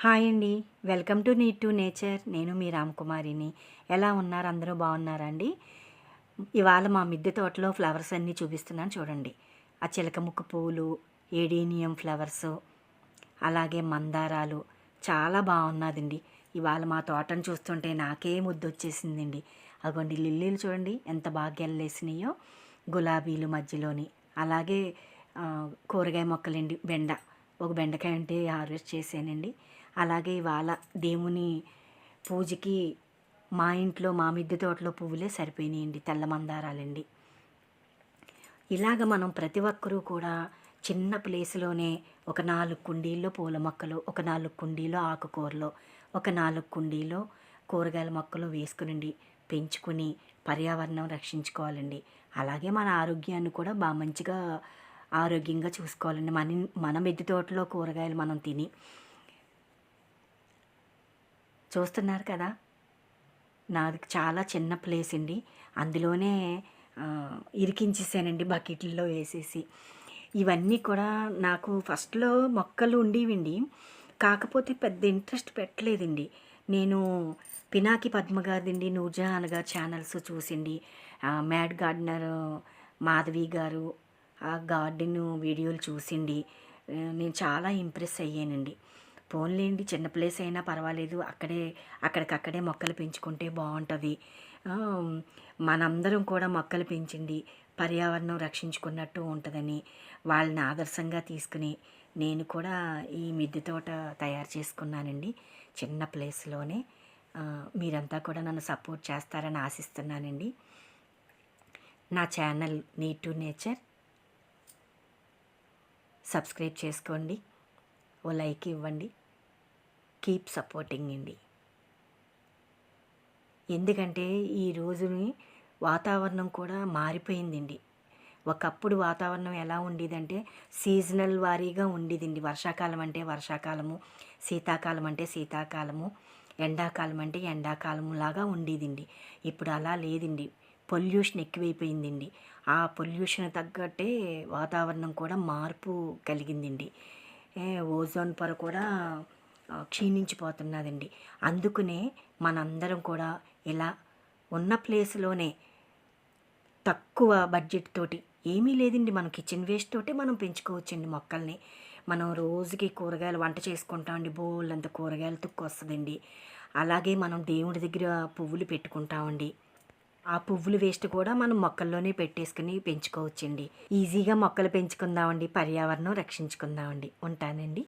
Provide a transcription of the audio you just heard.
Hi అండి. Welcome to need to nature. నేను మీ రామకుమారిని. ఎలా ఉన్నారు? అందరూ బాగున్నారా అండి? ఇవాళ మా మిద్దె తోటలో ఫ్లవర్స్ అన్నీ చూపిస్తున్నాను చూడండి. ఆ చిలక ముక్కు పువ్వులు, ఏడేనియం ఫ్లవర్సు, అలాగే మందారాలు చాలా బాగున్నదండి. ఇవాళ మా తోటను చూస్తుంటే నాకే ముద్దొచ్చేసిందండి. అగోండి లిల్లీలు చూడండి ఎంత బాగా గెల్లేసినాయో, గులాబీలు మధ్యలోని. అలాగే కూరగాయ మొక్కలండి, ఒక బెండకాయ ఉంటే హార్వెస్ట్ చేశానండి. అలాగే ఇవాళ దేవుని పూజకి మా ఇంట్లో మా మిద్దె తోటలో పువ్వులే సరిపోయినాయండి, తెల్ల మందారాలండి. ఇలాగ మనం ప్రతి ఒక్కరూ కూడా చిన్న ప్లేస్లోనే ఒక 4 కుండీల్లో పూల మొక్కలు, ఒక 4 కుండీలో ఆకుకూరలు, ఒక 4 కుండీలో కూరగాయల మొక్కలు వేసుకునండి పెంచుకుని పర్యావరణం రక్షించుకోవాలండి. అలాగే మన ఆరోగ్యాన్ని కూడా మంచిగా ఆరోగ్యంగా చూసుకోవాలండి. మన మిద్దె తోటలో కూరగాయలు మనం తిని చూస్తున్నారు కదా. నాది చాలా చిన్న ప్లేస్ అండి. అందులోనే ఇరికించేసానండి బకెట్లలో వేసేసి. ఇవన్నీ కూడా నాకు ఫస్ట్లో మొక్కలు ఉండేవండి, కాకపోతే పెద్ద ఇంట్రెస్ట్ పెట్టలేదండి. నేను పినాకి పద్మ గారిదండి, నూర్జహాన్ గారి ఛానల్స్ చూసిండి, మ్యాడ్ గార్డెనర్ మాధవి గారు ఆ గార్డెన్ వీడియోలు చూసిండి నేను చాలా ఇంప్రెస్ అయ్యానండి. పోన్లేండి, చిన్న ప్లేస్ అయినా పర్వాలేదు, అక్కడికక్కడే మొక్కలు పెంచుకుంటే బాగుంటుంది. మనందరం కూడా మొక్కలు పెంచండి పర్యావరణం రక్షించుకున్నట్టు ఉంటుందని వాళ్ళని ఆదర్శంగా తీసుకుని నేను కూడా ఈ మిద్దె తోట తయారు చేసుకున్నానండి చిన్న ప్లేస్లోనే. మీరంతా కూడా నన్ను సపోర్ట్ చేస్తారని ఆశిస్తున్నానండి. నా channel need to nature subscribe చేసుకోండి, ఓ లైక్ ఇవ్వండి, కీప్ సపోర్టింగ్ అండి. ఎందుకంటే ఈ రోజుని వాతావరణం కూడా మారిపోయిందండి. ఒకప్పుడు వాతావరణం ఎలా ఉండేదంటే సీజనల్ వారీగా ఉండేదండి. వర్షాకాలం అంటే వర్షాకాలము, శీతాకాలం అంటే శీతాకాలము, ఎండాకాలం అంటే ఎండాకాలము లాగా ఉండేదండి. ఇప్పుడు అలా లేదండి. పొల్యూషన్ ఎక్కువైపోయిందండి. ఆ పొల్యూషన్ తగ్గట్టే వాతావరణం కూడా మార్పు కలిగిందండి. ఓజోన్ పొర కూడా క్షీణించిపోతున్నదండి. అందుకనే మనందరం కూడా ఇలా ఉన్న ప్లేస్లోనే తక్కువ బడ్జెట్ తోటి, ఏమీ లేదండి, మనం కిచెన్ వేస్ట్ తోటి మనం పెంచుకోవచ్చండి మొక్కల్ని. మనం రోజుకి కూరగాయలు వంట చేసుకుంటామండి, బోళ్ళంత కూరగాయలు తుక్కు వస్తుందండి. అలాగే మనం దేవుడి దగ్గర పువ్వులు పెట్టుకుంటామండి, ఆ పువ్వుల వేస్ట్ కూడా మనం మొక్కల్లోనే పెట్టేసుకుని పెంచుకోవచ్చండి. ఈజీగా మొక్కలు పెంచుకుందామండి, పర్యావరణం రక్షించుకుందామండి. ఉంటానండి.